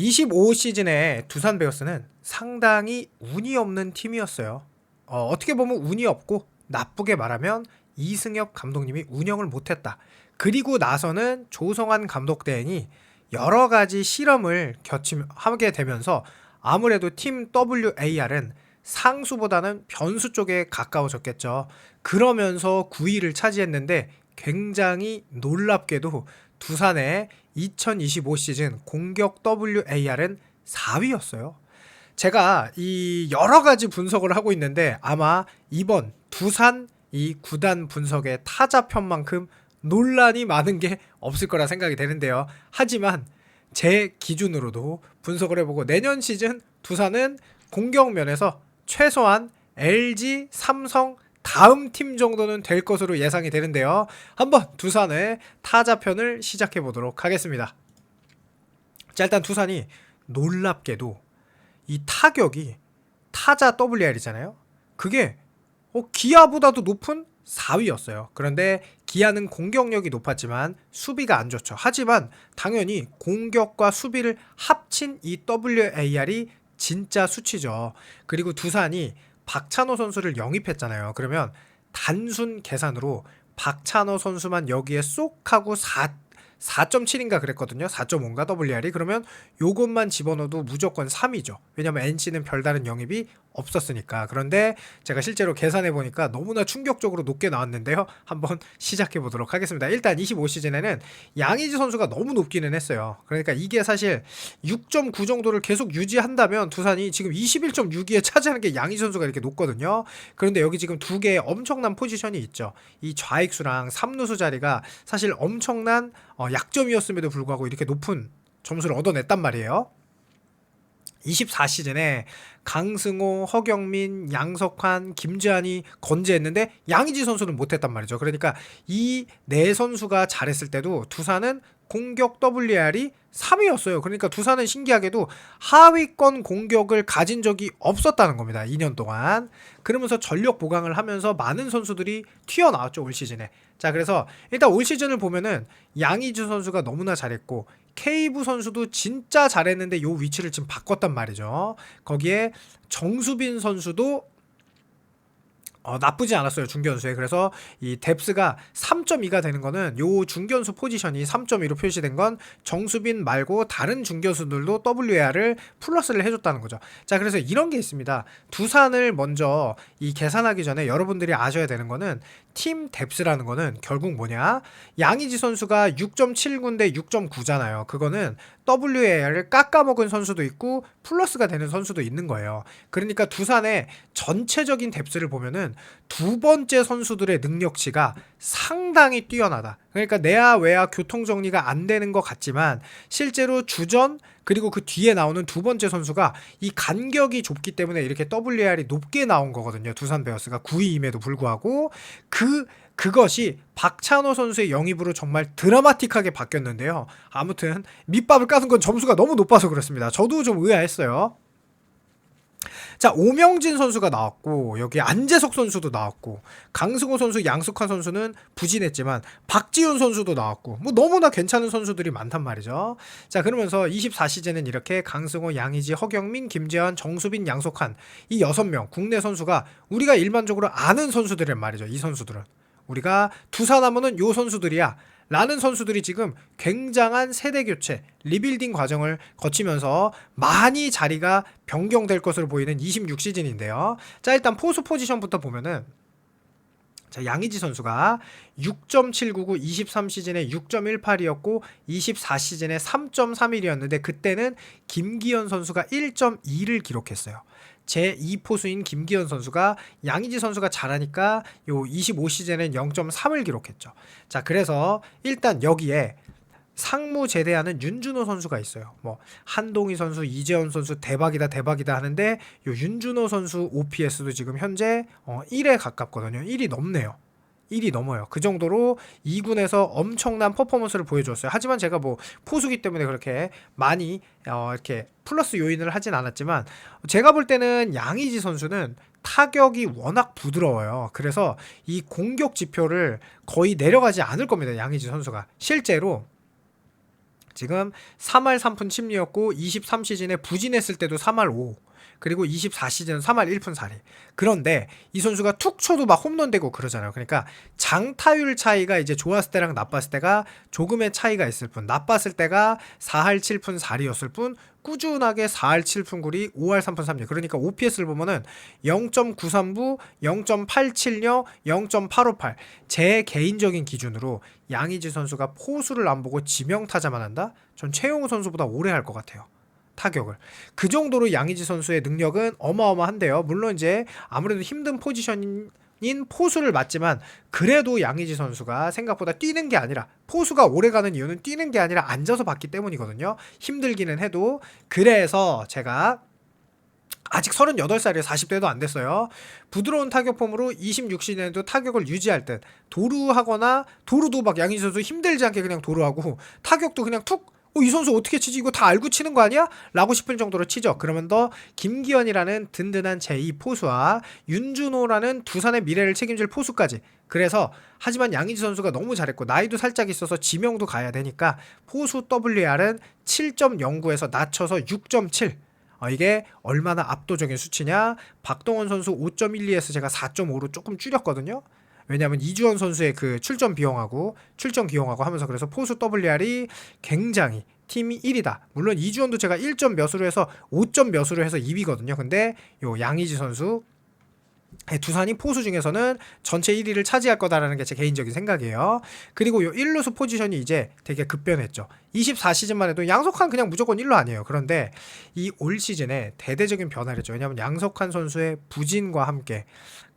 25 시즌에 두산 베어스는 상당히 운이 없는 팀이었어요. 어떻게 보면 운이 없고 나쁘게 말하면 이승엽 감독님이 운영을 못했다. 그리고 나서는 조성환 감독 대행이 여러 가지 실험을 하게 되면서 아무래도 팀 WAR은 상수보다는 변수 쪽에 가까워졌겠죠. 그러면서 9위를 차지했는데 굉장히 놀랍게도 두산의 2025 시즌 공격 WAR은 4위였어요. 제가 이 여러 가지 분석을 하고 있는데 아마 이번 두산 이 구단 분석의 타자편만큼 논란이 많은 게 없을 거라 생각이 되는데요. 하지만 제 기준으로도 분석을 해보고 내년 시즌 두산은 공격 면에서 최소한 LG, 삼성 다음 팀 정도는 될 것으로 예상이 되는데요. 한번 두산의 타자편을 시작해 보도록 하겠습니다. 자, 일단 두산이 놀랍게도 이 타격이 타자 WR이잖아요. 그게 기아보다도 높은 4위였어요. 그런데 기아는 공격력이 높았지만 수비가 안 좋죠. 하지만 당연히 공격과 수비를 합친 이 WAR이 진짜 수치죠. 그리고 두산이 박찬호 선수를 영입했잖아요. 그러면 단순 계산으로 박찬호 선수만 여기에 쏙 하고 4.7인가 그랬거든요. 4.5인가 WR이. 그러면 요것만 집어넣어도 무조건 3이죠. 왜냐면 NC는 별다른 영입이 없었으니까. 그런데 제가 실제로 계산해 보니까 너무나 충격적으로 높게 나왔는데요. 한번 시작해 보도록 하겠습니다. 일단 25 시즌에는 양의지 선수가 너무 높기는 했어요. 그러니까 이게 사실 6.9 정도를 계속 유지한다면 두산이 지금 21.6위에 차지하는 게 양의지 선수가 이렇게 높거든요. 그런데 여기 지금 두 개의 엄청난 포지션이 있죠. 이 좌익수랑 3루수 자리가 사실 엄청난 약점이었음에도 불구하고 이렇게 높은 점수를 얻어냈단 말이에요. 24 시즌에 강승호, 허경민, 양석환, 김재환이 건재했는데 양의지 선수는 못했단 말이죠. 그러니까 이 네 선수가 잘했을 때도 두산은 공격 WR이 3위였어요. 그러니까 두산은 신기하게도 하위권 공격을 가진 적이 없었다는 겁니다. 2년 동안. 그러면서 전력 보강을 하면서 많은 선수들이 튀어나왔죠, 올 시즌에. 자, 그래서 일단 올 시즌을 보면은 양의지 선수가 너무나 잘했고 케이브 선수도 진짜 잘했는데 요 위치를 지금 바꿨단 말이죠. 거기에 정수빈 선수도 나쁘지 않았어요, 중견수에. 그래서 이 뎁스가 3.2가 되는 거는 요 중견수 포지션이 3.2로 표시된 건 정수빈 말고 다른 중견수들도 WAR을 플러스를 해줬다는 거죠. 자, 그래서 이런 게 있습니다. 두산을 먼저 이 계산하기 전에 여러분들이 아셔야 되는 거는 팀 뎁스라는 거는 결국 뭐냐, 양의지 선수가 6.79인데 6.9잖아요. 그거는 WAR을 깎아먹은 선수도 있고 플러스가 되는 선수도 있는 거예요. 그러니까 두산의 전체적인 뎁스를 보면은 두 번째 선수들의 능력치가 상당히 뛰어나다. 그러니까 내야 외야 교통 정리가 안 되는 것 같지만 실제로 주전 그리고 그 뒤에 나오는 두 번째 선수가 이 간격이 좁기 때문에 이렇게 WAR이 높게 나온 거거든요. 두산 베어스가 9위임에도 불구하고 그것이 박찬호 선수의 영입으로 정말 드라마틱하게 바뀌었는데요. 아무튼 밑밥을 까는 건 점수가 너무 높아서 그렇습니다. 저도 좀 의아했어요. 자, 오명진 선수가 나왔고 여기 안재석 선수도 나왔고 강승호 선수, 양석환 선수는 부진했지만 박지훈 선수도 나왔고 뭐 너무나 괜찮은 선수들이 많단 말이죠. 자, 그러면서 24 시즌은 이렇게 강승호, 양의지, 허경민, 김재환, 정수빈, 양석환 이 6명 국내 선수가 우리가 일반적으로 아는 선수들이란 말이죠. 이 선수들은 우리가 두산하면은 요 선수들이야 라는 선수들이 지금 굉장한 세대교체, 리빌딩 과정을 거치면서 많이 자리가 변경될 것으로 보이는 26 시즌인데요. 자, 일단 포수 포지션부터 보면은 자, 양의지 선수가 6.799 23 시즌에 6.18이었고 24 시즌에 3.31이었는데 그때는 김기현 선수가 1.2를 기록했어요. 제2포수인 김기현 선수가 양의지 선수가 잘하니까 요 25 시즌엔 0.3을 기록했죠. 자, 그래서 일단 여기에 상무 제대하는 윤준호 선수가 있어요. 뭐 한동희 선수, 이재원 선수 대박이다 하는데 요 윤준호 선수 OPS도 지금 현재 1에 가깝거든요. 1이 넘네요. 1이 넘어요. 그 정도로 2군에서 엄청난 퍼포먼스를 보여줬어요. 하지만 제가 뭐 포수기 때문에 그렇게 많이 이렇게 플러스 요인을 하진 않았지만 제가 볼 때는 양의지 선수는 타격이 워낙 부드러워요. 그래서 이 공격 지표를 거의 내려가지 않을 겁니다. 양의지 선수가 실제로 지금 3할 3푼 7리였고 23시즌에 부진했을 때도 3할 5. 그리고 24시즌 3할 1푼 4리. 그런데 이 선수가 툭 쳐도 막 홈런 되고 그러잖아요. 그러니까 장타율 차이가 이제 좋았을 때랑 나빴을 때가 조금의 차이가 있을 뿐, 나빴을 때가 4할 7푼 4리였을 뿐, 꾸준하게 4할 7푼 9리, 5할 3푼 3리. 그러니까 OPS를 보면은 0.93부, 0.87여, 0.858. 제 개인적인 기준으로 양의지 선수가 포수를 안 보고 지명타자만 한다? 전 최용우 선수보다 오래 할 것 같아요. 타격을. 그 정도로 양의지 선수의 능력은 어마어마한데요. 물론 이제 아무래도 힘든 포지션인 포수를 맞지만 그래도 양의지 선수가 생각보다 뛰는 게 아니라, 포수가 오래가는 이유는 뛰는 게 아니라 앉아서 봤기 때문이거든요. 힘들기는 해도. 그래서 제가 아직 38살이에요. 40대도 안 됐어요. 부드러운 타격 폼으로 26시즌에도 타격을 유지할 듯, 도루하거나, 도루도 막 양의지 선수 힘들지 않게 그냥 도루하고, 타격도 그냥 툭, 이 선수 어떻게 치지? 이거 다 알고 치는 거 아니야? 라고 싶을 정도로 치죠. 그러면 더 김기현이라는 든든한 제2 포수와 윤준호라는 두산의 미래를 책임질 포수까지. 그래서 하지만 양의지 선수가 너무 잘했고 나이도 살짝 있어서 지명도 가야 되니까 포수 WR은 7.09에서 낮춰서 6.7. 이게 얼마나 압도적인 수치냐? 박동원 선수 5.12에서 제가 4.5로 조금 줄였거든요. 왜냐하면 이주원 선수의 그 출전 비용하고 출전 기용하고 하면서, 그래서 포수 WR이 굉장히 팀이 1위다. 물론 이주원도 제가 1점 몇으로 해서 5점 몇으로 해서 2위거든요. 근데 요 양의지 선수, 두산이 포수 중에서는 전체 1위를 차지할 거다라는 게 제 개인적인 생각이에요. 그리고 요 1루수 포지션이 이제 되게 급변했죠. 24시즌만 해도 양석환 그냥 무조건 1루 아니에요. 그런데 이 올 시즌에 대대적인 변화를 했죠. 왜냐하면 양석환 선수의 부진과 함께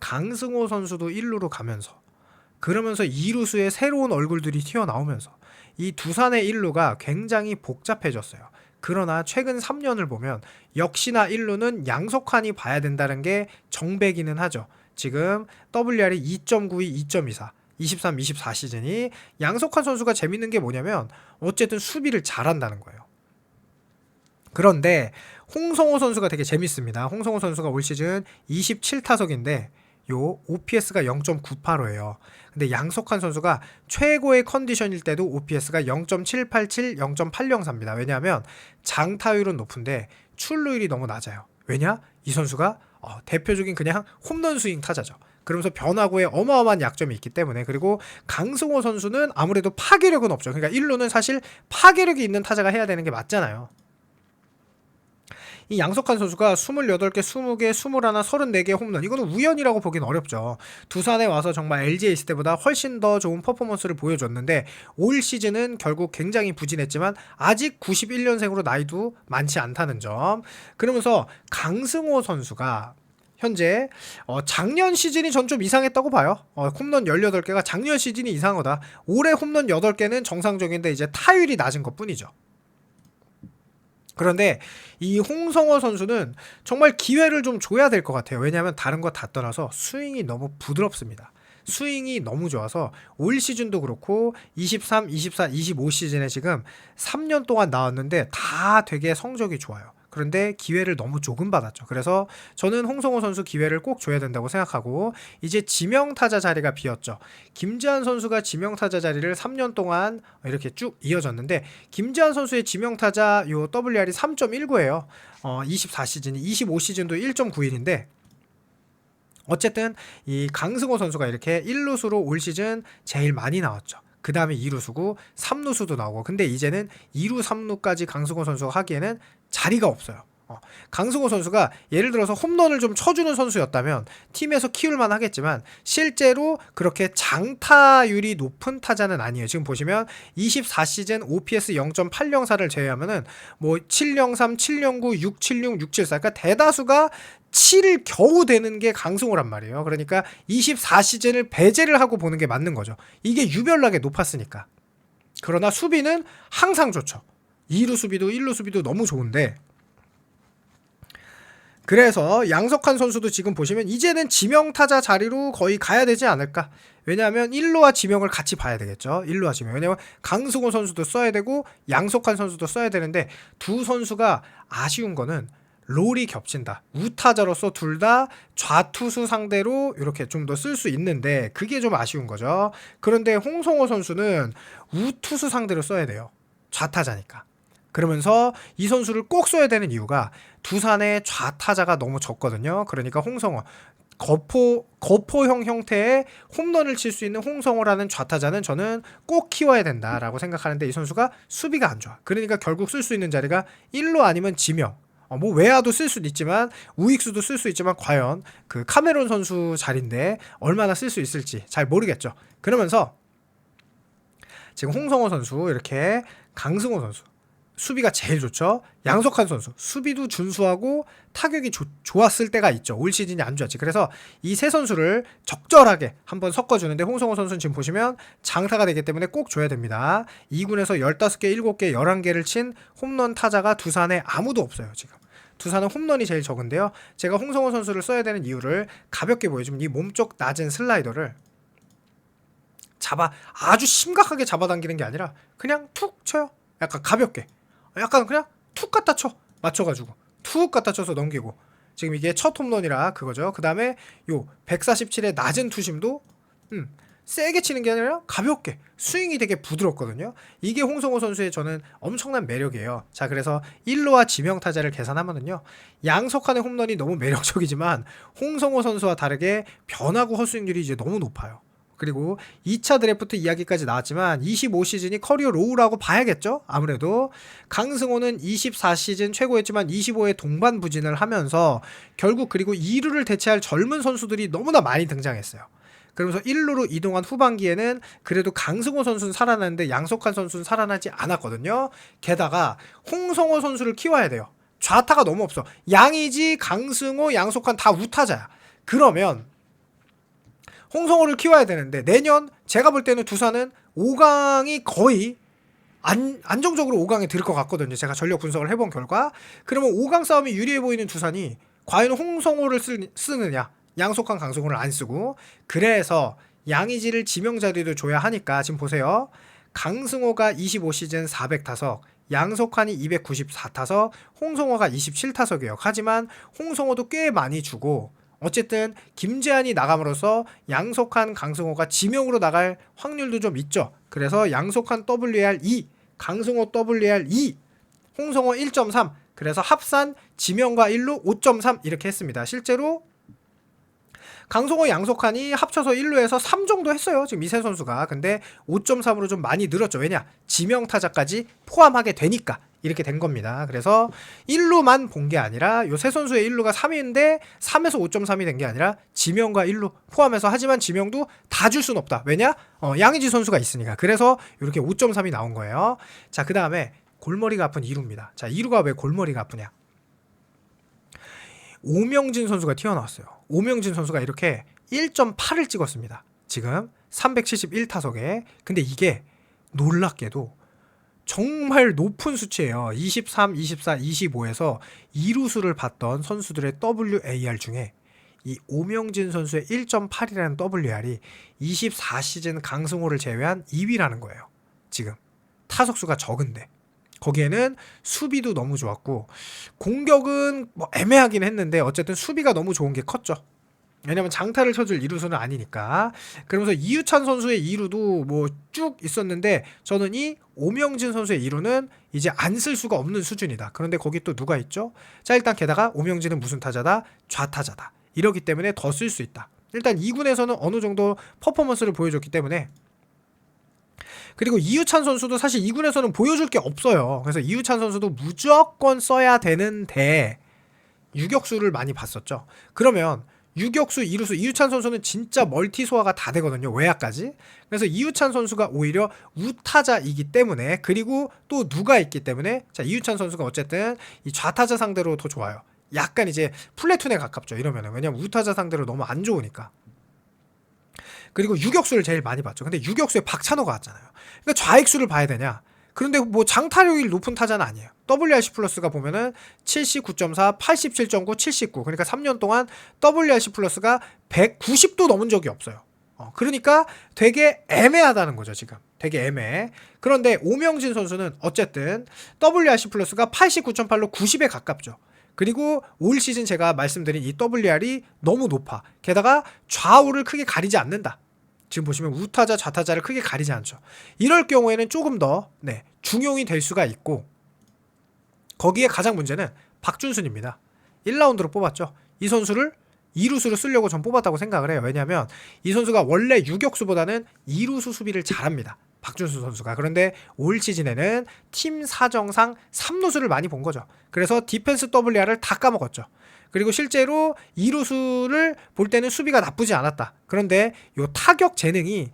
강승호 선수도 1루로 가면서, 그러면서 2루수의 새로운 얼굴들이 튀어나오면서 이 두산의 1루가 굉장히 복잡해졌어요. 그러나 최근 3년을 보면 역시나 1루는 양석환이 봐야 된다는 게 정배기는 하죠. 지금 WR이 2.92, 2.24, 23, 24 시즌이 양석환 선수가 재밌는 게 뭐냐면 어쨌든 수비를 잘한다는 거예요. 그런데 홍성호 선수가 되게 재밌습니다. 홍성호 선수가 올 시즌 27타석인데 요 OPS가 0.985예요. 근데 양석환 선수가 최고의 컨디션일 때도 OPS가 0.787, 0.804입니다. 왜냐하면 장타율은 높은데 출루율이 너무 낮아요. 왜냐? 이 선수가 대표적인 그냥 홈런 스윙 타자죠. 그러면서 변화구에 어마어마한 약점이 있기 때문에. 그리고 강승호 선수는 아무래도 파괴력은 없죠. 그러니까 1루는 사실 파괴력이 있는 타자가 해야 되는 게 맞잖아요. 이 양석환 선수가 28개, 20개, 21, 34개 홈런, 이거는 우연이라고 보기는 어렵죠. 두산에 와서 정말 LG에 있을 때보다 훨씬 더 좋은 퍼포먼스를 보여줬는데 올 시즌은 결국 굉장히 부진했지만 아직 91년생으로 나이도 많지 않다는 점. 그러면서 강승호 선수가 현재 작년 시즌이 전 좀 이상했다고 봐요. 홈런 18개가 작년 시즌이 이상하다. 올해 홈런 8개는 정상적인데 이제 타율이 낮은 것뿐이죠. 그런데 이 홍성호 선수는 정말 기회를 좀 줘야 될 것 같아요. 왜냐하면 다른 거 다 떠나서 스윙이 너무 부드럽습니다. 스윙이 너무 좋아서 올 시즌도 그렇고 23, 24, 25 시즌에 지금 3년 동안 나왔는데 다 되게 성적이 좋아요. 그런데 기회를 너무 조금 받았죠. 그래서 저는 홍성호 선수 기회를 꼭 줘야 된다고 생각하고, 이제 지명타자 자리가 비었죠. 김지한 선수가 지명타자 자리를 3년 동안 이렇게 쭉 이어졌는데, 김지한 선수의 지명타자 요 WR이 3.19예요. 24시즌이, 25시즌도 1.91인데 어쨌든 이 강승호 선수가 이렇게 1루수로 올 시즌 제일 많이 나왔죠. 그 다음에 2루수고 3루수도 나오고. 근데 이제는 2루 3루까지 강승호 선수가 하기에는 자리가 없어요. 강승호 선수가 예를 들어서 홈런을 좀 쳐주는 선수였다면 팀에서 키울만 하겠지만 실제로 그렇게 장타율이 높은 타자는 아니에요. 지금 보시면 24시즌 OPS 0.804를 제외하면은 뭐 703, 709, 676, 674, 그러니까 대다수가 7을 겨우 되는 게 강승호란 말이에요. 그러니까 24시즌을 배제를 하고 보는 게 맞는 거죠. 이게 유별나게 높았으니까. 그러나 수비는 항상 좋죠. 2루 수비도 1루 수비도 너무 좋은데, 그래서 양석환 선수도 지금 보시면 이제는 지명타자 자리로 거의 가야 되지 않을까. 왜냐하면 1루와 지명을 같이 봐야 되겠죠. 1루와 지명. 왜냐하면 강승호 선수도 써야 되고 양석환 선수도 써야 되는데 두 선수가 아쉬운 거는 롤이 겹친다. 우타자로서 둘 다 좌투수 상대로 이렇게 좀 더 쓸 수 있는데 그게 좀 아쉬운 거죠. 그런데 홍성호 선수는 우투수 상대로 써야 돼요. 좌타자니까. 그러면서 이 선수를 꼭 써야 되는 이유가 두산의 좌타자가 너무 적거든요. 그러니까 홍성호, 거포형 형태의 홈런을 칠 수 있는 홍성호라는 좌타자는 저는 꼭 키워야 된다라고 생각하는데 이 선수가 수비가 안 좋아. 그러니까 결국 쓸 수 있는 자리가 1루 아니면 지명. 뭐 외야도 쓸 수도 있지만 우익수도 쓸 수 있지만 과연 그 카메론 선수 자리인데 얼마나 쓸 수 있을지 잘 모르겠죠. 그러면서 지금 홍성호 선수 이렇게 강승호 선수 수비가 제일 좋죠. 양석환 선수 수비도 준수하고 타격이 좋았을 때가 있죠. 올 시즌이 안 좋았지. 그래서 이 세 선수를 적절하게 한번 섞어주는데 홍성호 선수는 지금 보시면 장타가 되기 때문에 꼭 줘야 됩니다. 2군에서 15개, 7개, 11개를 친 홈런 타자가 두산에 아무도 없어요. 지금 두산은 홈런이 제일 적은데요. 제가 홍성호 선수를 써야 되는 이유를 가볍게 보여주면 이 몸쪽 낮은 슬라이더를 아주 심각하게 잡아당기는 게 아니라 그냥 툭 쳐요. 약간 가볍게. 약간 그냥 툭 갖다 쳐. 맞춰가지고 툭 갖다 쳐서 넘기고. 지금 이게 첫 홈런이라 그거죠. 그 다음에 요 147의 낮은 투심도 세게 치는 게 아니라 가볍게 스윙이 되게 부드럽거든요. 이게 홍성호 선수의 저는 엄청난 매력이에요. 자, 그래서 1루와 지명타자를 계산하면은요, 양석환의 홈런이 너무 매력적이지만 홍성호 선수와 다르게 변화구 헛스윙률이 이제 너무 높아요. 그리고 2차 드래프트 이야기까지 나왔지만 25시즌이 커리어 로우라고 봐야겠죠. 아무래도 강승호는 24시즌 최고였지만 25회 동반 부진을 하면서 결국 그리고 2루를 대체할 젊은 선수들이 너무나 많이 등장했어요. 그러면서 1루로 이동한 후반기에는 그래도 강승호 선수는 살아났는데 양석환 선수는 살아나지 않았거든요. 게다가 홍성호 선수를 키워야 돼요. 좌타가 너무 없어. 양의지, 강승호, 양석환 다 우타자야. 그러면 홍성호를 키워야 되는데 내년 제가 볼 때는 두산은 5강이 거의 안정적으로 5강에 들 것 같거든요. 제가 전력 분석을 해본 결과. 그러면 5강 싸움이 유리해 보이는 두산이 과연 홍성호를 쓰느냐, 양석환, 강승호를 안 쓰고. 그래서 양의지를 지명 자리도 줘야 하니까 지금 보세요. 강승호가 25시즌 400타석, 양석환이 294타석, 홍성호가 27타석이에요. 하지만 홍성호도 꽤 많이 주고 어쨌든 김재한이 나감으로써 양석환, 강승호가 지명으로 나갈 확률도 좀 있죠. 그래서 양석환 WR 2, 강승호 WR 2, 홍성호 1.3. 그래서 합산 지명과 1루 5.3 이렇게 했습니다. 실제로 강성호, 양석환이 합쳐서 1루에서 3 정도 했어요. 지금 이세 선수가. 근데 5.3으로 좀 많이 늘었죠. 왜냐? 지명 타자까지 포함하게 되니까 이렇게 된 겁니다. 그래서 1루만 본 게 아니라 요 세 선수의 1루가 3인데 3에서 5.3이 된 게 아니라 지명과 1루 포함해서. 하지만 지명도 다 줄 순 없다. 왜냐? 양의지 선수가 있으니까. 그래서 이렇게 5.3이 나온 거예요. 자, 그 다음에 골머리가 아픈 2루입니다. 자, 2루가 왜 골머리가 아프냐? 오명진 선수가 튀어나왔어요. 오명진 선수가 이렇게 1.8을 찍었습니다. 지금 371타석에. 근데 이게 놀랍게도 정말 높은 수치예요. 23, 24, 25에서 2루수를 봤던 선수들의 WAR 중에 이 오명진 선수의 1.8이라는 WR이 24시즌 강승호를 제외한 2위라는 거예요. 지금 타석수가 적은데. 거기에는 수비도 너무 좋았고 공격은 뭐 애매하긴 했는데 어쨌든 수비가 너무 좋은 게 컸죠. 왜냐면 장타를 쳐줄 2루수는 아니니까. 그러면서 이유찬 선수의 2루도 뭐 쭉 있었는데 저는 이 오명진 선수의 2루는 이제 안 쓸 수가 없는 수준이다. 그런데 거기 또 누가 있죠? 자, 일단 게다가 오명진은 무슨 타자다? 좌타자다. 이러기 때문에 더 쓸 수 있다. 일단 2군에서는 어느 정도 퍼포먼스를 보여줬기 때문에. 그리고 이유찬 선수도 사실 2군에서는 보여줄 게 없어요. 그래서 이유찬 선수도 무조건 써야 되는데 유격수를 많이 봤었죠. 그러면 유격수, 이루수, 이유찬 선수는 진짜 멀티 소화가 다 되거든요. 외야까지. 그래서 이유찬 선수가 오히려 우타자이기 때문에, 그리고 또 누가 있기 때문에, 자, 이유찬 선수가 어쨌든 이 좌타자 상대로 더 좋아요. 약간 이제 플래툰에 가깝죠. 이러면은. 왜냐면 우타자 상대로 너무 안 좋으니까. 그리고 유격수를 제일 많이 봤죠. 근데 유격수에 박찬호가 왔잖아요. 그러니까 좌익수를 봐야 되냐? 그런데 뭐 장타력이 높은 타자는 아니에요. WRC 플러스가 보면은 79.4, 87.9, 79. 그러니까 3년 동안 WRC 플러스가 190도 넘은 적이 없어요. 그러니까 되게 애매하다는 거죠, 지금. 되게 애매해. 그런데 오명진 선수는 어쨌든 WRC 플러스가 89.8로 90에 가깝죠. 그리고 올 시즌 제가 말씀드린 이 WR이 너무 높아. 게다가 좌우를 크게 가리지 않는다. 지금 보시면 우타자 좌타자를 크게 가리지 않죠. 이럴 경우에는 조금 더 중용이 될 수가 있고, 거기에 가장 문제는 박준순입니다. 1라운드로 뽑았죠. 이 선수를 2루수로 쓰려고 전 뽑았다고 생각을 해요. 왜냐하면 이 선수가 원래 유격수보다는 2루수 수비를 잘합니다. 박준순 선수가. 그런데 올 시즌에는 팀 사정상 3루수를 많이 본 거죠. 그래서 디펜스 WR을 다 까먹었죠. 그리고 실제로 2루수를 볼 때는 수비가 나쁘지 않았다. 그런데 요 타격 재능이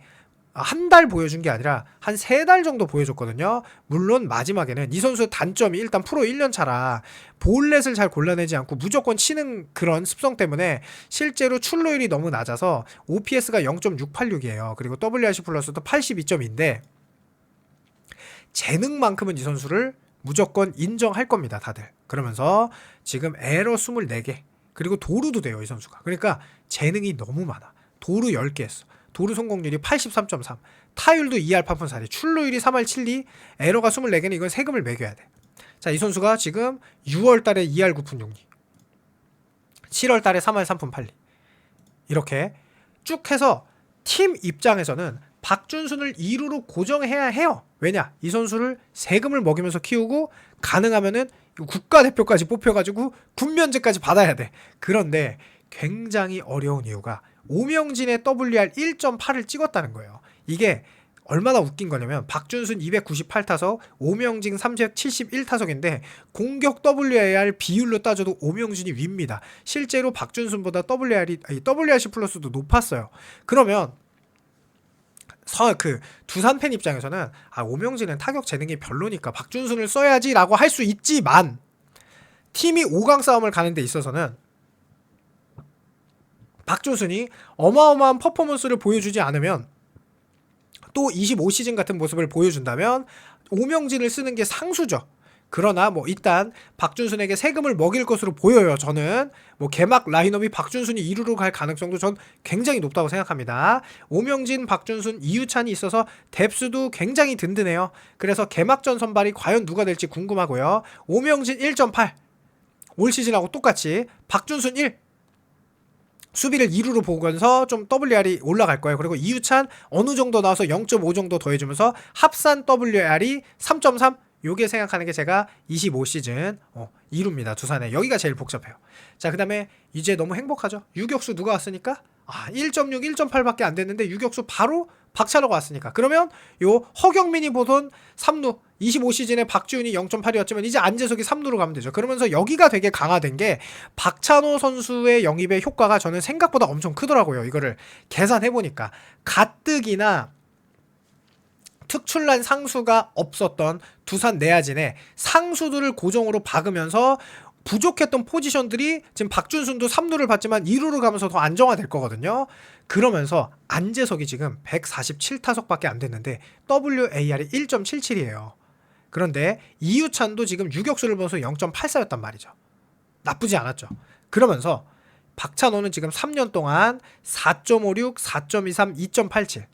한 달 보여준 게 아니라 한 3달 정도 보여줬거든요. 물론 마지막에는 이 선수의 단점이 일단 프로 1년 차라 볼넷을 잘 골라내지 않고 무조건 치는 그런 습성 때문에 실제로 출루율이 너무 낮아서 OPS가 0.686이에요. 그리고 WRC 플러스도 82점인데 재능만큼은 이 선수를 무조건 인정할 겁니다, 다들. 그러면서 지금 에러 24개, 그리고 도루도 돼요, 이 선수가. 그러니까 재능이 너무 많아. 도루 10개 했어. 도루 성공률이 83.3, 타율도 2할 8푼 4리, 출루율이 3할 7리, 에러가 24개는 이건 세금을 매겨야 돼. 자, 이 선수가 지금 6월 달에 2할 9푼 6리, 7월 달에 3할 3푼 8리. 이렇게 쭉 해서 팀 입장에서는 박준순을 2루로 고정해야 해요. 왜냐? 이 선수를 세금을 먹이면서 키우고 가능하면은 국가대표까지 뽑혀가지고 군면제까지 받아야 돼. 그런데 굉장히 어려운 이유가 오명진의 WR 1.8을 찍었다는 거예요. 이게 얼마나 웃긴 거냐면 박준순 298타석, 오명진 371타석인데 공격 WAR 비율로 따져도 오명진이 위입니다. 실제로 박준순보다 WRC 플러스도 높았어요. 그러면 두산 팬 입장에서는 오명진은 타격 재능이 별로니까 박준순을 써야지라고 할 수 있지만 팀이 5강 싸움을 가는 데 있어서는 박준순이 어마어마한 퍼포먼스를 보여주지 않으면, 또 25시즌 같은 모습을 보여준다면 오명진을 쓰는 게 상수죠. 그러나 일단 박준순에게 세금을 먹일 것으로 보여요. 저는 개막 라인업이 박준순이 2루로 갈 가능성도 전 굉장히 높다고 생각합니다. 오명진, 박준순, 이유찬이 있어서 뎁스도 굉장히 든든해요. 그래서 개막전 선발이 과연 누가 될지 궁금하고요. 오명진 1.8, 올 시즌하고 똑같이 박준순 1, 수비를 2루로 보면서 좀 WR이 올라갈 거예요. 그리고 이유찬 어느 정도 나와서 0.5 정도 더해주면서 합산 WR이 3.3, 요게 생각하는 게 제가 25시즌 2루입니다. 두산에. 여기가 제일 복잡해요. 자, 그 다음에 이제 너무 행복하죠. 유격수 누가 왔으니까 1.6, 1.8밖에 안 됐는데 유격수 바로 박찬호가 왔으니까. 그러면 요 허경민이 보던 3루, 25시즌에 박지훈이 0.8이었지만 이제 안재석이 3루로 가면 되죠. 그러면서 여기가 되게 강화된 게 박찬호 선수의 영입의 효과가 저는 생각보다 엄청 크더라고요. 이거를 계산해보니까 가뜩이나 특출난 상수가 없었던 두산 내야진에 상수들을 고정으로 박으면서 부족했던 포지션들이 지금 박준순도 3루를 받지만 2루를 가면서 더 안정화될 거거든요. 그러면서 안재석이 지금 147타석밖에 안 됐는데 WAR이 1.77이에요. 그런데 이유찬도 지금 유격수를 보면서 0.84였단 말이죠. 나쁘지 않았죠. 그러면서 박찬호는 지금 3년 동안 4.56, 4.23, 2.87.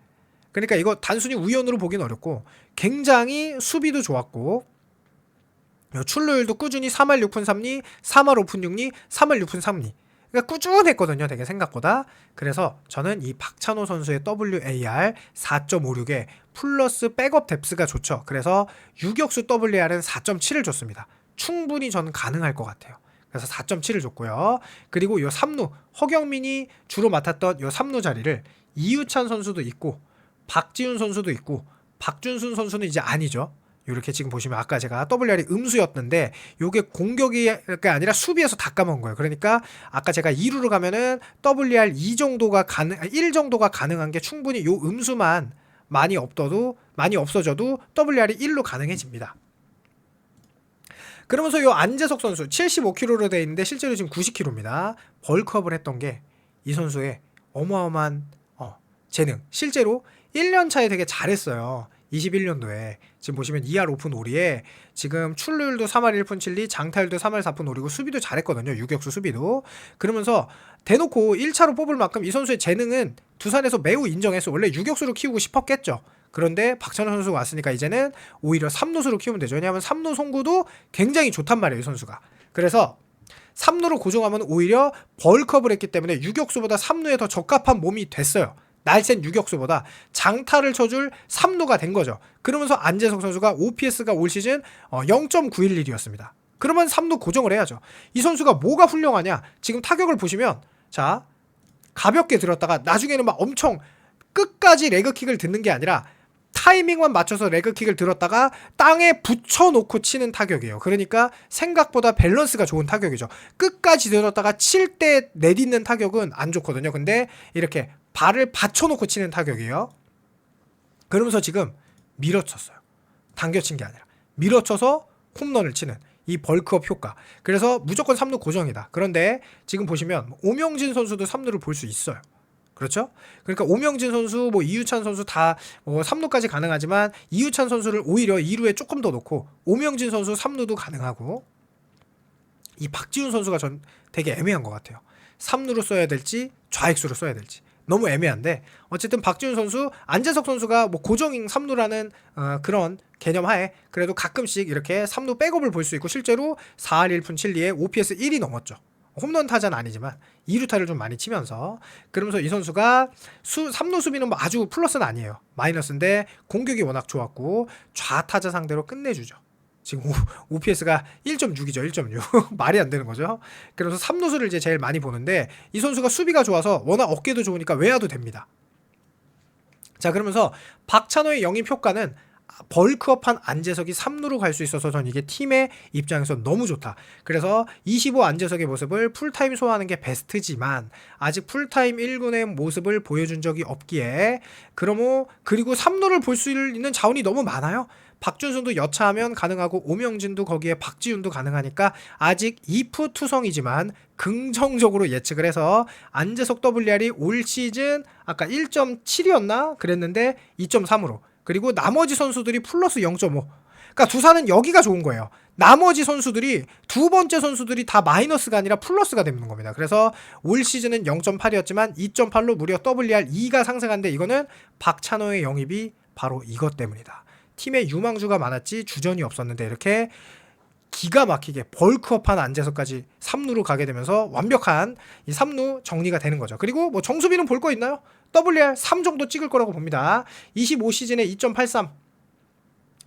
그러니까 이거 단순히 우연으로 보긴 어렵고 굉장히 수비도 좋았고 출루율도 꾸준히 3할 6푼 3리, 3할 5푼 6리, 3할 6푼 3리. 그러니까 꾸준했거든요. 되게 생각보다. 그래서 저는 이 박찬호 선수의 WAR 4.56에 플러스 백업 뎁스가 좋죠. 그래서 유격수 WAR은 4.7을 줬습니다. 충분히 저는 가능할 것 같아요. 그래서 4.7을 줬고요. 그리고 요 3루, 허경민이 주로 맡았던 요 3루 자리를 이유찬 선수도 있고 박지훈 선수도 있고 박준순 선수는 이제 아니죠. 이렇게 지금 보시면 아까 제가 WR이 음수였는데 요게 공격이 아니라 수비에서 다 까먹은 거예요. 그러니까 아까 제가 2루로 가면은 WR 1 정도가 가능한 게 충분히 요 음수만 많이 없어져도 WR이 1로 가능해집니다. 그러면서 요 안재석 선수 75kg로 돼 있는데 실제로 지금 90kg입니다. 벌크업을 했던 게 이 선수의 어마어마한 재능. 실제로 1년 차에 되게 잘했어요. 21년도에 지금 보시면 2할 5푼 5리에 지금 출루율도 3할 1푼 7리, 장타율도 3할 4푼 5리고 수비도 잘했거든요. 유격수 수비도. 그러면서 대놓고 1차로 뽑을 만큼 이 선수의 재능은 두산에서 매우 인정했어. 원래 유격수로 키우고 싶었겠죠. 그런데 박찬호 선수가 왔으니까 이제는 오히려 3루수로 키우면 되죠. 왜냐하면 3루 송구도 굉장히 좋단 말이에요. 이 선수가. 그래서 3루로 고정하면 오히려 벌크업을 했기 때문에 유격수보다 3루에 더 적합한 몸이 됐어요. 날쌘 유격수보다 장타를 쳐줄 3루가 된 거죠. 그러면서 안재석 선수가 OPS가 올 시즌 0.911이었습니다. 그러면 3루 고정을 해야죠. 이 선수가 뭐가 훌륭하냐? 지금 타격을 보시면 자 가볍게 들었다가 나중에는 막 엄청 끝까지 레그킥을 듣는 게 아니라 타이밍만 맞춰서 레그킥을 들었다가 땅에 붙여놓고 치는 타격이에요. 그러니까 생각보다 밸런스가 좋은 타격이죠. 끝까지 들었다가 칠 때 내딛는 타격은 안 좋거든요. 근데 이렇게 발을 받쳐놓고 치는 타격이에요. 그러면서 지금 밀어쳤어요. 당겨친 게 아니라 밀어쳐서 홈런을 치는 이 벌크업 효과. 그래서 무조건 3루 고정이다. 그런데 지금 보시면 오명진 선수도 3루를 볼 수 있어요. 그렇죠? 그러니까 오명진 선수, 이유찬 선수 다 3루까지 가능하지만 이유찬 선수를 오히려 2루에 조금 더 놓고 오명진 선수 3루도 가능하고 이 박지훈 선수가 전 되게 애매한 것 같아요. 3루로 써야 될지 좌익수로 써야 될지 너무 애매한데 어쨌든 박지훈 선수, 안재석 선수가 고정인 3루라는 그런 개념 하에 그래도 가끔씩 이렇게 3루 백업을 볼 수 있고 실제로 4할 1푼 7리에 OPS 1이 넘었죠. 홈런 타자는 아니지만 2루타를 좀 많이 치면서 그러면서 이 선수가 3루 수비는 아주 플러스는 아니에요. 마이너스인데 공격이 워낙 좋았고 좌타자 상대로 끝내주죠. 지금 OPS가 1.6이죠. 1.6 말이 안 되는 거죠. 그래서 3루수를 이제 제일 많이 보는데 이 선수가 수비가 좋아서 워낙 어깨도 좋으니까 외야도 됩니다. 자 그러면서 박찬호의 영입 효과는 벌크업한 안재석이 3루로 갈 수 있어서 전 이게 팀의 입장에서 너무 좋다. 그래서 25 안재석의 모습을 풀타임 소화하는 게 베스트지만 아직 풀타임 1군의 모습을 보여준 적이 없기에 그리고 3루를 볼 수 있는 자원이 너무 많아요. 박준순도 여차하면 가능하고 오명진도 거기에 박지훈도 가능하니까 아직 if 투성이지만 긍정적으로 예측을 해서 안재석 WR이 올 시즌 아까 1.7이었나 그랬는데 2.3으로 그리고 나머지 선수들이 플러스 0.5. 그러니까 두산은 여기가 좋은 거예요. 나머지 선수들이 두 번째 선수들이 다 마이너스가 아니라 플러스가 되는 겁니다. 그래서 올 시즌은 0.8이었지만 2.8로 무려 WR 2가 상승한데 이거는 박찬호의 영입이 바로 이것 때문이다. 팀에 유망주가 많았지 주전이 없었는데 이렇게 기가 막히게 벌크업한 안재석까지 3루로 가게 되면서 완벽한 이 3루 정리가 되는 거죠. 그리고 정수빈은 볼 거 있나요? WR 3 정도 찍을 거라고 봅니다. 25시즌에 2.83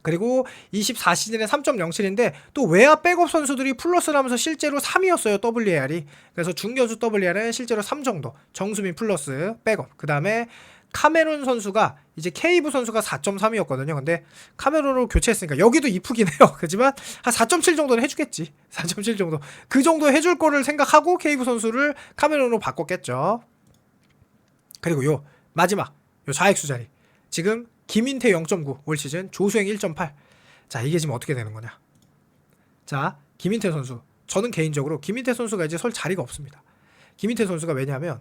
그리고 24시즌에 3.07인데 또 외야 백업 선수들이 플러스를 하면서 실제로 3이었어요. WR이. 그래서 중견수 WR은 실제로 3 정도. 정수빈 플러스 백업. 그 다음에 카메론 선수가 이제 케이브 선수가 4.3이었거든요. 근데 카메론으로 교체했으니까 여기도 이쁘긴 해요. 그렇지만 한 4.7 정도는 해주겠지. 4.7 정도. 그 정도 해줄 거를 생각하고 케이브 선수를 카메론으로 바꿨겠죠. 그리고 요 마지막 요 좌익수 자리. 지금 김인태 0.9 올 시즌 조수행 1.8. 자 이게 지금 어떻게 되는 거냐. 자 김인태 선수. 저는 개인적으로 김인태 선수가 이제 설 자리가 없습니다. 김인태 선수가 왜냐하면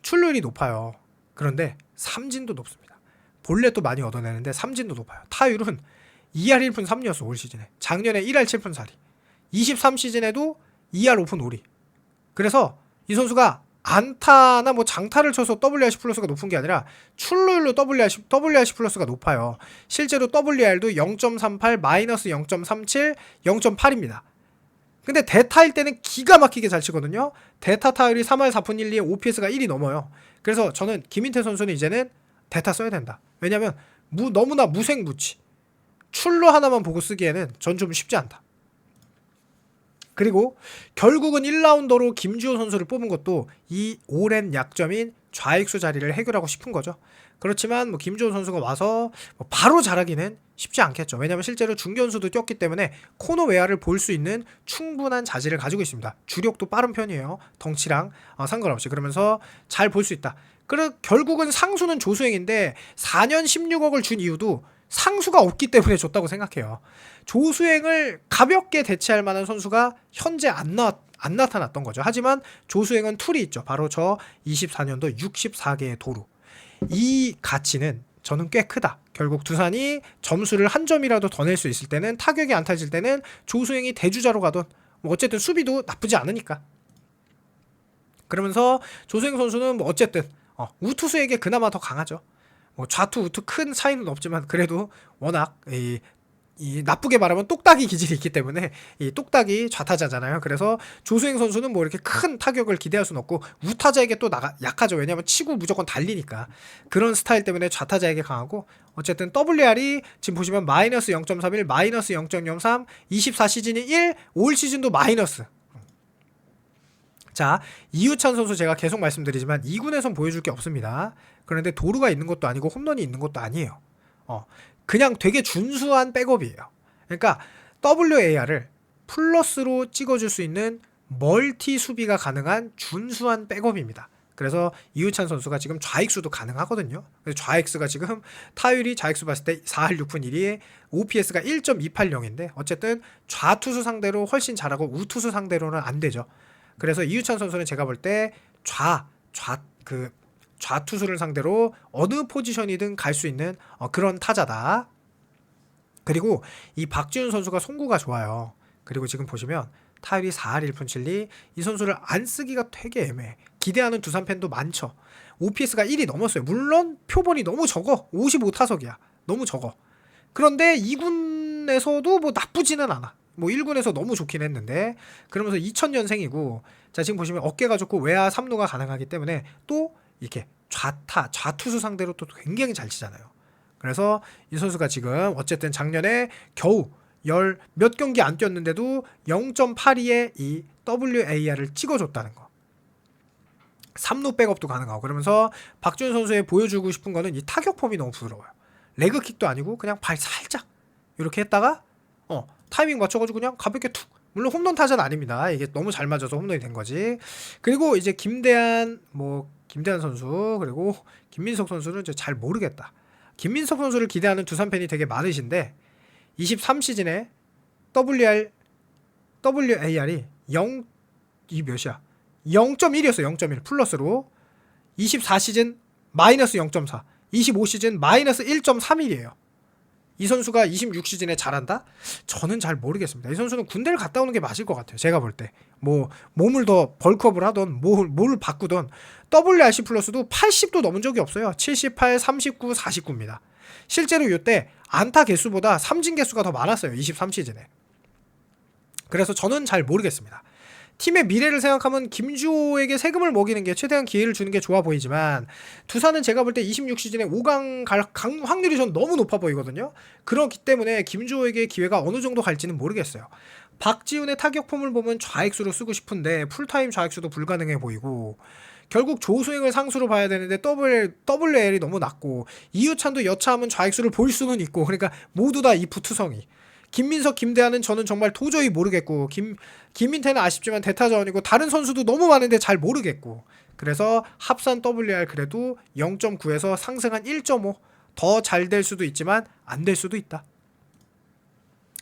출루율이 높아요. 그런데 삼진도 높습니다. 볼넷도 많이 얻어내는데 삼진도 높아요. 타율은 2할 1푼 3리였어 올 시즌에. 작년에 1할 7푼 4리. 23시즌에도 2할 5푼 5리. 그래서 이 선수가 안타나 장타를 쳐서 WRC 플러스가 높은 게 아니라 출루율로 WRC 플러스가 높아요. 실제로 WR도 0.38, 마이너스 0.37, 0.8입니다. 근데 대타일 때는 기가 막히게 잘 치거든요. 대타 타율이 3할 4푼 1리에 OPS가 1이 넘어요. 그래서 저는 김인태 선수는 이제는 대타 써야 된다. 왜냐면 너무나 무색무취. 출루 하나만 보고 쓰기에는 전 좀 쉽지 않다. 그리고 결국은 1라운더로 김주호 선수를 뽑은 것도 이 오랜 약점인 좌익수 자리를 해결하고 싶은 거죠. 그렇지만 김주호 선수가 와서 바로 잘하기는 쉽지 않겠죠. 왜냐하면 실제로 중견수도 뛰었기 때문에 코너 외야를 볼 수 있는 충분한 자질을 가지고 있습니다. 주력도 빠른 편이에요. 덩치랑 상관없이. 그러면서 잘 볼 수 있다. 결국은 상수는 조수행인데 4년 16억을 준 이유도 상수가 없기 때문에 줬다고 생각해요. 조수행을 가볍게 대체할 만한 선수가 현재 안 나타났던 거죠. 하지만 조수행은 툴이 있죠. 바로 저 24년도 64개의 도루. 이 가치는 저는 꽤 크다. 결국 두산이 점수를 한 점이라도 더 낼 수 있을 때는 타격이 안 타질 때는 조수행이 대주자로 가던 어쨌든 수비도 나쁘지 않으니까. 그러면서 조수행 선수는 어쨌든 우투수에게 그나마 더 강하죠. 좌투 우투 큰 차이는 없지만 그래도 워낙 이 나쁘게 말하면 똑딱이 기질이 있기 때문에 이 똑딱이 좌타자잖아요. 그래서 조수행 선수는 뭐 이렇게 큰 타격을 기대할 수는 없고 우타자에게 또 약하죠. 왜냐면 치고 무조건 달리니까. 그런 스타일 때문에 좌타자에게 강하고 어쨌든 WR이 지금 보시면 마이너스 0.31, 마이너스 0.03, 24시즌이 1, 올 시즌도 마이너스. 자, 이유찬 선수 제가 계속 말씀드리지만 2군에선 보여줄 게 없습니다. 그런데 도루가 있는 것도 아니고 홈런이 있는 것도 아니에요. 그냥 되게 준수한 백업이에요. 그러니까 WAR을 플러스로 찍어줄 수 있는 멀티 수비가 가능한 준수한 백업입니다. 그래서 이우찬 선수가 지금 좌익수도 가능하거든요. 그래서 좌익수가 지금 타율이 좌익수 봤을 때 4할 6푼 1리에 OPS가 1.280인데 어쨌든 좌투수 상대로 훨씬 잘하고 우투수 상대로는 안 되죠. 그래서 이우찬 선수는 제가 볼 때 좌투수를 상대로 어느 포지션이든 갈 수 있는 그런 타자다. 그리고 이 박지훈 선수가 송구가 좋아요. 그리고 지금 보시면 타율이 4할 1푼 7리, 이 선수를 안 쓰기가 되게 애매해. 기대하는 두산 팬도 많죠. OPS가 1이 넘었어요. 물론 표본이 너무 적어. 55타석이야. 너무 적어. 그런데 2군에서도 뭐 나쁘지는 않아. 뭐 1군에서 너무 좋긴 했는데, 그러면서 2000년생이고 자 지금 보시면 어깨가 좋고 외야 3루가 가능하기 때문에 또 이렇게 좌투수 상대로 또 굉장히 잘 치잖아요. 그래서 이 선수가 지금 어쨌든 작년에 겨우 몇 경기 안 뛰었는데도 0.82의 이 WAR을 찍어줬다는 거. 3루 백업도 가능하고. 그러면서 박준 선수의 보여주고 싶은 거는 이 타격 폼이 너무 부드러워요. 레그킥도 아니고 그냥 발 살짝 이렇게 했다가 타이밍 맞춰가지고 그냥 가볍게 툭. 물론 홈런 타자는 아닙니다. 이게 너무 잘 맞아서 홈런이 된 거지. 그리고 이제 김대한 선수 그리고 김민석 선수는 이제 잘 모르겠다. 김민석 선수를 기대하는 두산 팬이 되게 많으신데 23시즌에 WAR이 0이 몇이야? 0.1이었어. 0.1 플러스로 24시즌 마이너스 0.4, 25시즌 마이너스 1.31이에요. 이 선수가 26시즌에 잘한다? 저는 잘 모르겠습니다. 이 선수는 군대를 갔다 오는 게 맞을 것 같아요. 제가 볼 때. 뭐 몸을 더 벌크업을 하던 뭘 바꾸던 WRC 플러스도 80도 넘은 적이 없어요. 78, 39, 49입니다. 실제로 이때 안타 개수보다 삼진 개수가 더 많았어요. 23시즌에. 그래서 저는 잘 모르겠습니다. 팀의 미래를 생각하면 김주호에게 세금을 먹이는 게 최대한 기회를 주는 게 좋아 보이지만 두산은 제가 볼 때 26시즌에 5강 갈 확률이 전 너무 높아 보이거든요. 그렇기 때문에 김주호에게 기회가 어느 정도 갈지는 모르겠어요. 박지훈의 타격폼을 보면 좌익수로 쓰고 싶은데 풀타임 좌익수도 불가능해 보이고 결국 조수행을 상수로 봐야 되는데 WL이 너무 낮고 이유찬도 여차하면 좌익수를 볼 수는 있고 그러니까 모두 다 이프투성이 김민석, 김대한은 저는 정말 도저히 모르겠고 김민태는 아쉽지만 대타자원이고 다른 선수도 너무 많은데 잘 모르겠고 그래서 합산 WR 그래도 0.9에서 상승한 1.5 더 잘 될 수도 있지만 안 될 수도 있다.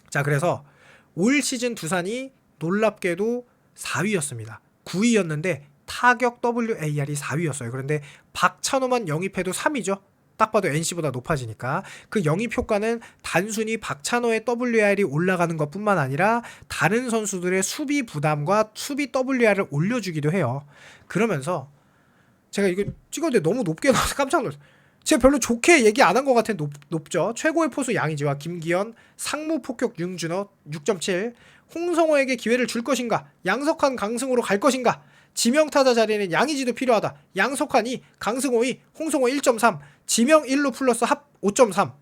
자 그래서 올 시즌 두산이 놀랍게도 4위였습니다. 9위였는데 타격 WAR이 4위였어요. 그런데 박찬호만 영입해도 3위죠. 딱 봐도 NC보다 높아지니까 그 영입 효과는 단순히 박찬호의 WR이 올라가는 것뿐만 아니라 다른 선수들의 수비 부담과 수비 WR을 올려주기도 해요. 그러면서 제가 이거 찍었는데 너무 높게 나와서 깜짝 놀랐어요. 제가 별로 좋게 얘기 안 한 것 같아. 높죠. 최고의 포수 양의지와 김기현, 상무 폭격 윤준호 6.7, 홍성호에게 기회를 줄 것인가, 양석환 강승호로 갈 것인가, 지명타자 자리에는 양의지도 필요하다. 양석환 2, 강승호 2, 홍성호 1.3, 지명 1루 플러스 합 5.3.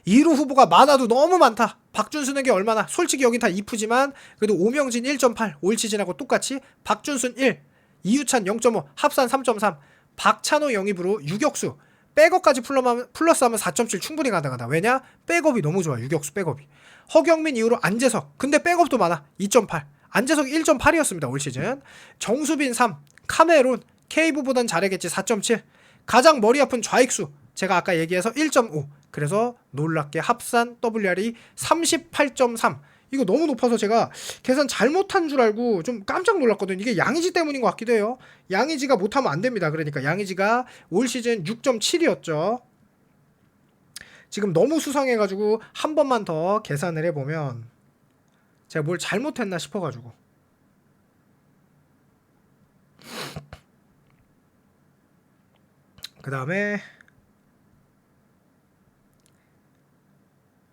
2루 후보가 많아도 너무 많다. 박준순에게 얼마나? 솔직히 여긴 다 이프지만 그래도 오명진 1.8, 올 시즌하고 똑같이 박준순 1, 이유찬 0.5, 합산 3.3, 박찬호 영입으로 유격수 백업까지 플러스하면 4.7 충분히 가능하다. 왜냐? 백업이 너무 좋아. 유격수 백업이. 허경민 이후로 안재석. 근데 백업도 많아. 2.8. 안재석 1.8이었습니다. 올 시즌. 정수빈 3. 카메론. 케이브보단 잘하겠지. 4.7. 가장 머리 아픈 좌익수. 제가 아까 얘기해서 1.5. 그래서 놀랍게 합산 WR이 38.3. 이거 너무 높아서 제가 계산 잘못한 줄 알고 좀 깜짝 놀랐거든요. 이게 양의지 때문인 것 같기도 해요. 양의지가 못하면 안 됩니다. 그러니까 양의지가 올 시즌 6.7이었죠. 지금 너무 수상해가지고 한 번만 더 계산을 해보면 제가 뭘 잘못했나 싶어가지고 그 다음에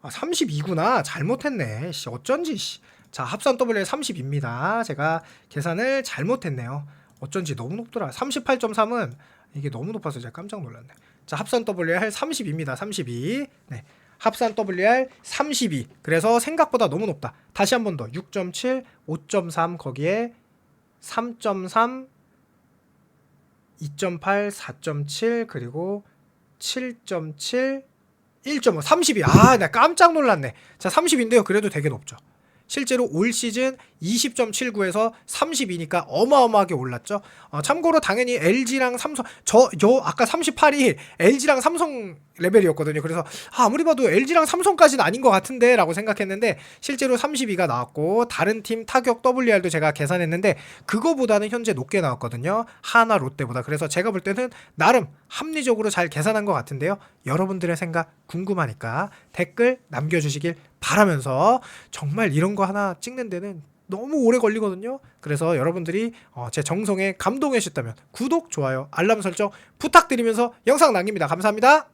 아, 32구나. 잘못했네. 씨, 어쩐지. 씨. 자, 합산 WL 30입니다. 제가 계산을 잘못했네요. 어쩐지 너무 높더라. 38.3은 이게 너무 높아서 제가 깜짝 놀랐네. 자, 합산 WR 30입니다. 32. 네. 합산 WR 32. 그래서 생각보다 너무 높다. 다시 한 번 더. 6.7, 5.3 거기에 3.3, 2.8, 4.7 그리고 7.7, 1.5, 30이. 아, 나 깜짝 놀랐네. 자, 30인데요. 그래도 되게 높죠. 실제로 올 시즌 20.79에서 32니까 어마어마하게 올랐죠. 참고로 당연히 LG랑 삼성 아까 38이 LG랑 삼성 레벨이었거든요. 그래서 아무리 봐도 LG랑 삼성까지는 아닌 것 같은데 라고 생각했는데 실제로 32가 나왔고 다른 팀 타격 WR도 제가 계산했는데 그거보다는 현재 높게 나왔거든요. 하나 롯데보다. 그래서 제가 볼 때는 나름 합리적으로 잘 계산한 것 같은데요. 여러분들의 생각 궁금하니까 댓글 남겨주시길 바라면서 정말 이런 거 하나 찍는 데는 너무 오래 걸리거든요. 그래서 여러분들이 제 정성에 감동해 주셨다면 구독, 좋아요, 알람 설정 부탁드리면서 영상 남깁니다. 감사합니다.